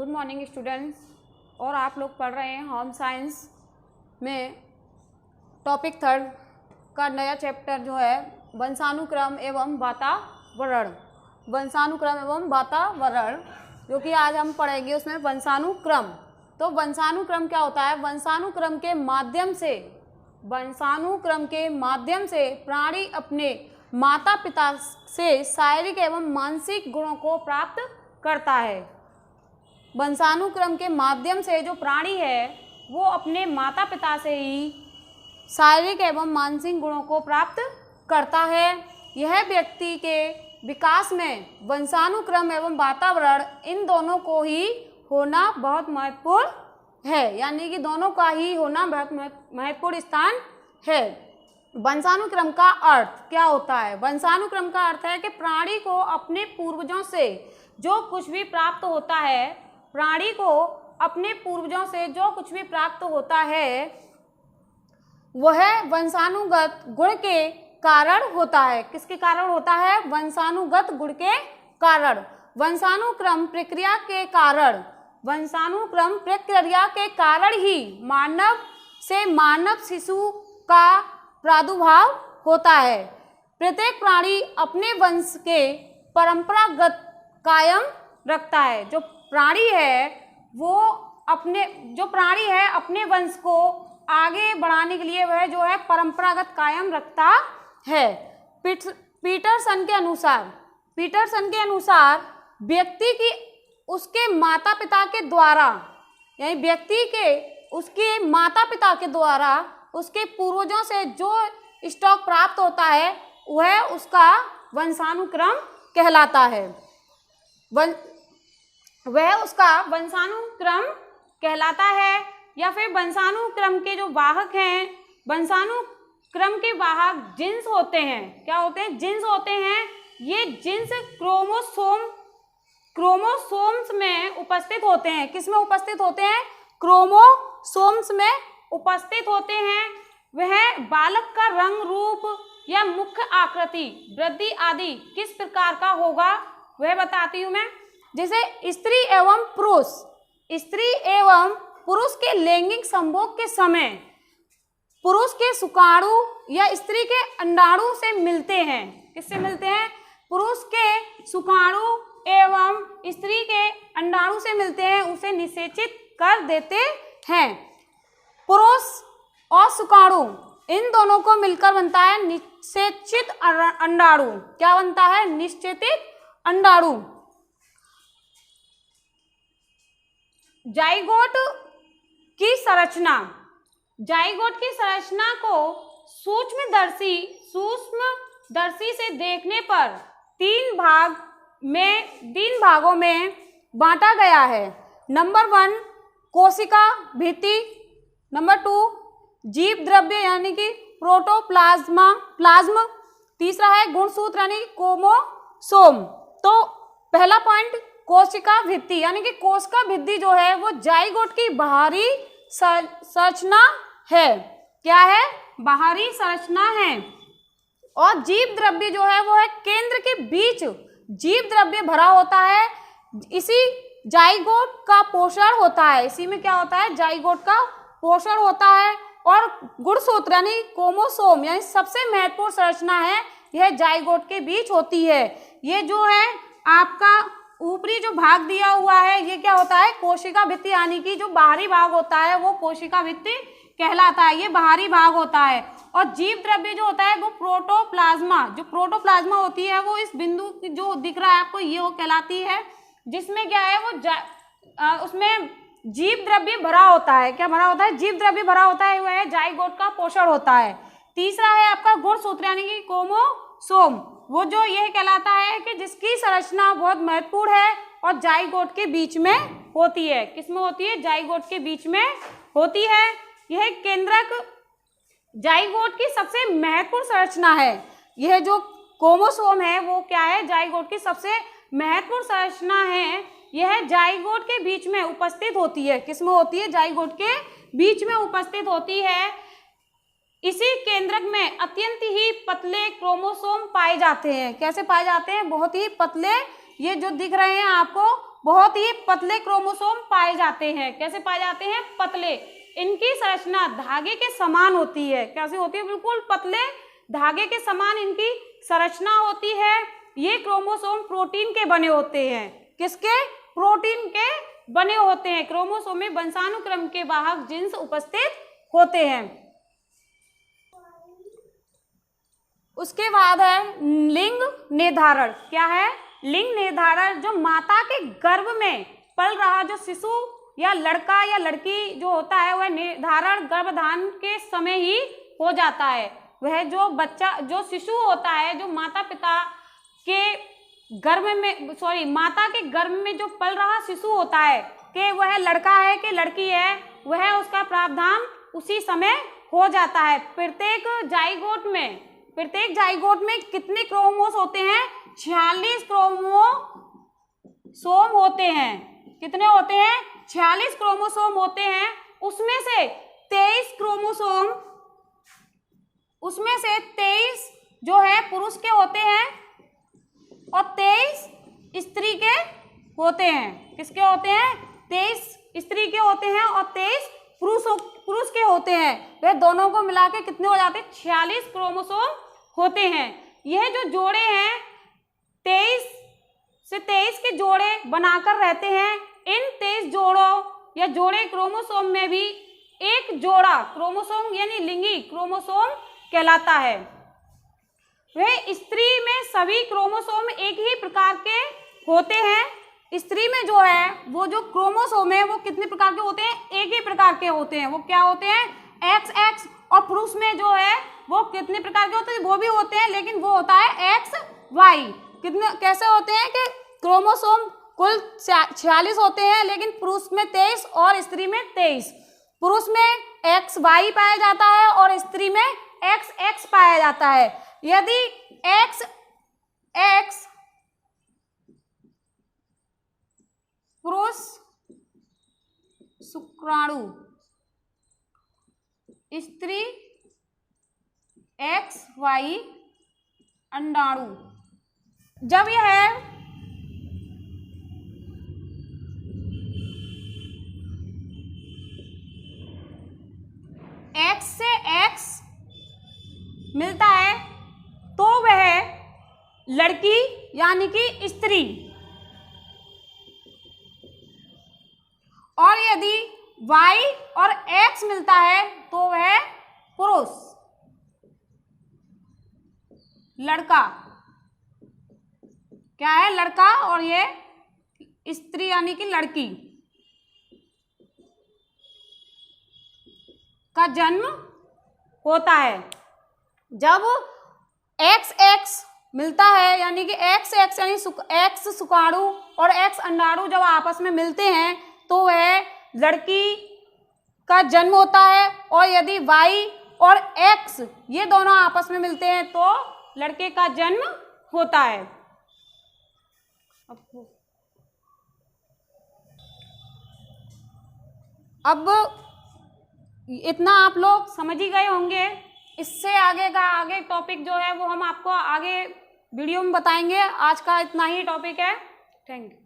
Good morning students. और आप लोग पढ़ रहे हैं होम साइंस में टॉपिक 3 का नया चैप्टर जो है वंशानुक्रम एवं वातावरण। वंशानुक्रम एवं वातावरण जो कि आज हम पढ़ेंगे उसमें वंशानुक्रम। तो वंशानुक्रम क्या होता है? वंशानुक्रम के माध्यम से प्राणी अपने माता पिता से शारीरिक एवं मानसिक गुणों को प्राप्त करता है। वंशानुक्रम के माध्यम से जो प्राणी है वो अपने माता पिता से ही शारीरिक एवं मानसिक गुणों को प्राप्त करता है। यह व्यक्ति के विकास में वंशानुक्रम एवं वातावरण इन दोनों को ही होना बहुत महत्वपूर्ण है, यानी कि दोनों का ही होना बहुत महत्वपूर्ण स्थान है। वंशानुक्रम का अर्थ क्या होता है? वंशानुक्रम का अर्थ है कि प्राणी को अपने पूर्वजों से जो कुछ भी प्राप्त होता है, प्राणी को अपने पूर्वजों से जो कुछ भी प्राप्त होता है वह वंशानुगत गुण के कारण होता है। किसके कारण होता है? वंशानुगत गुण के कारण। वंशानुक्रम प्रक्रिया के कारण ही मानव से मानव शिशु का प्रादुर्भाव होता है। प्रत्येक प्राणी अपने वंश के परंपरागत कायम रखता है। जो प्राणी है अपने वंश को आगे बढ़ाने के लिए वह जो है परंपरागत कायम रखता है। पीटरसन के अनुसार व्यक्ति की उसके माता पिता के द्वारा, यानी व्यक्ति के उसके माता पिता के द्वारा उसके पूर्वजों से जो स्टॉक प्राप्त होता है वह उसका वंशानुक्रम कहलाता है। वह उसका वंशानुक्रम कहलाता है। या फिर वंशानुक्रम के जो वाहक हैं, वंशानुक्रम के वाहक जीन्स होते हैं। क्या होते हैं? जीन्स होते हैं। ये जीन्स क्रोमोसोम्स में उपस्थित होते हैं। किस में उपस्थित होते हैं? क्रोमोसोम्स में उपस्थित होते हैं। वह बालक का रंग, रूप या मुख्य आकृति, वृद्धि आदि किस प्रकार का होगा वह बताती हूँ मैं। जैसे स्त्री एवं पुरुष के लैंगिक संभोग के समय पुरुष के शुक्राणु या स्त्री के अंडाणु से मिलते हैं। किससे मिलते हैं? पुरुष के शुक्राणु एवं स्त्री के अंडाणु से मिलते हैं, उसे निषेचित कर देते हैं। पुरुष और शुक्राणु इन दोनों को मिलकर बनता है निषेचित अंडाणु। क्या बनता है? निषेचित अंडाणु। जाइगोट की संरचना को सूक्ष्मदर्शी से देखने पर तीन भागों में बांटा गया है। नंबर 1 कोशिका भित्ति, नंबर 2 जीव द्रव्य यानी कि प्लाज्म, तीसरा है गुणसूत्र यानी कि क्रोमोसोम। तो पहला पॉइंट कोशिका भित्ति, यानी कि कोशिका भित्ति जो है वो जाइगोट की बाहरी संरचना है। क्या है? बाहरी संरचना है। और जीव द्रव्य जो है वो है केंद्र के बीच जीव द्रव्य भरा होता है। इसी जाइगोट का पोषण होता है। इसी में क्या होता है? जाइगोट का पोषण होता है। और गुणसूत्र यानी क्रोमोसोम यानी सबसे महत्वपूर्ण संरचना है यह जाइगोट के बीच होती है। ये जो है आपका ऊपरी जो भाग दिया हुआ है ये क्या होता है? कोशिका भित्ति, यानी कि जो बाहरी भाग होता है वो कोशिका भित्ति कहलाता है। ये बाहरी भाग होता है। और जीव द्रव्य जो होता है वो प्रोटोप्लाज्मा होती है। वो इस बिंदु जो दिख रहा है आपको ये वो कहलाती है, जिसमें क्या है वो उसमें जीव द्रव्य भरा होता है। क्या भरा होता है? जीव द्रव्य भरा होता है। वह जाइगोट का पोषण होता है। तीसरा है आपका गुणसूत्र यानी कि क्रोमोसोम, वो जो यह कहलाता है कि जिसकी संरचना बहुत महत्वपूर्ण है और जाइगोट के बीच में होती है। किसमें होती है? जाइगोट के बीच में होती है। यह केंद्रक जाइगोट की सबसे महत्वपूर्ण संरचना है। यह जो क्रोमोसोम है वो क्या है? जाइगोट की सबसे महत्वपूर्ण संरचना है। यह जाइगोट के बीच में उपस्थित होती है। किसमें होती है? जाइगोट के बीच में उपस्थित होती है। इसी केंद्रक में अत्यंत ही पतले क्रोमोसोम पाए जाते हैं। कैसे पाए जाते हैं? बहुत ही पतले। ये जो दिख रहे हैं आपको बहुत ही पतले क्रोमोसोम पाए जाते हैं। कैसे पाए जाते हैं? पतले। इनकी संरचना धागे के समान होती है। कैसी होती है? बिल्कुल पतले धागे के समान इनकी संरचना होती है। ये क्रोमोसोम प्रोटीन के बने होते हैं। किसके? प्रोटीन के बने होते हैं। क्रोमोसोम में वंशानुक्रम के वाहक जीन्स उपस्थित होते हैं। उसके बाद है लिंग निर्धारण। क्या है? लिंग निर्धारण। जो माता के गर्भ में पल रहा जो शिशु या लड़का या लड़की जो होता है वह निर्धारण गर्भधारण के समय ही हो जाता है। वह जो बच्चा जो शिशु होता है जो माता के गर्भ में जो पल रहा शिशु होता है कि वह लड़का है कि लड़की है, वह उसका प्रावधान उसी समय हो जाता है। प्रत्येक जाइगोट में कितने क्रोमोसोम होते हैं? 46 क्रोमोसोम होते हैं। कितने होते हैं? 46 क्रोमोसोम होते हैं। उसमें से 23 जो है पुरुष के होते हैं और 23 स्त्री के होते हैं। किसके होते हैं? 23 स्त्री के होते हैं और 23 पुरुष के होते हैं। वे दोनों को मिला के कितने हो जाते हैं? 46 क्रोमोसोम होते हैं। यह जो जोड़े हैं 23 से 23 के जोड़े बनाकर रहते हैं। इन 23 जोड़ों या जोड़े क्रोमोसोम में भी एक जोड़ा क्रोमोसोम यानी लिंगी क्रोमोसोम कहलाता है। वह स्त्री में सभी क्रोमोसोम एक ही प्रकार के होते हैं। स्त्री में जो है वो जो क्रोमोसोम है वो कितने प्रकार के होते हैं? एक ही प्रकार के होते हैं। वो क्या होते हैं? XX। और पुरुष में जो है वो कितने प्रकार के होते हैं? वो भी होते हैं लेकिन वो होता है XY। कितने कैसे होते हैं कि क्रोमोसोम कुल 46 होते हैं लेकिन पुरुष में 23 और स्त्री में 23। पुरुष में XY पाया जाता है और स्त्री में XX पाया जाता है। यदि XX पुरुष शुक्राणु, स्त्री XY अंडाणु। जब यह X से X मिलता है तो वह लड़की यानी कि स्त्री, और यदि Y और X मिलता है तो वह पुरुष लड़का। क्या है? लड़का। और ये स्त्री यानी कि लड़की का जन्म होता है। जब XX मिलता है यानी कि XX यानी X शुक्राणु और X अंडाणु जब आपस में मिलते हैं तो वह लड़की का जन्म होता है। और यदि Y और X ये दोनों आपस में मिलते हैं तो लड़के का जन्म होता है। अब इतना आप लोग समझ ही गए होंगे। इससे आगे टॉपिक जो है वो हम आपको आगे वीडियो में बताएंगे। आज का इतना ही टॉपिक है। Thank you.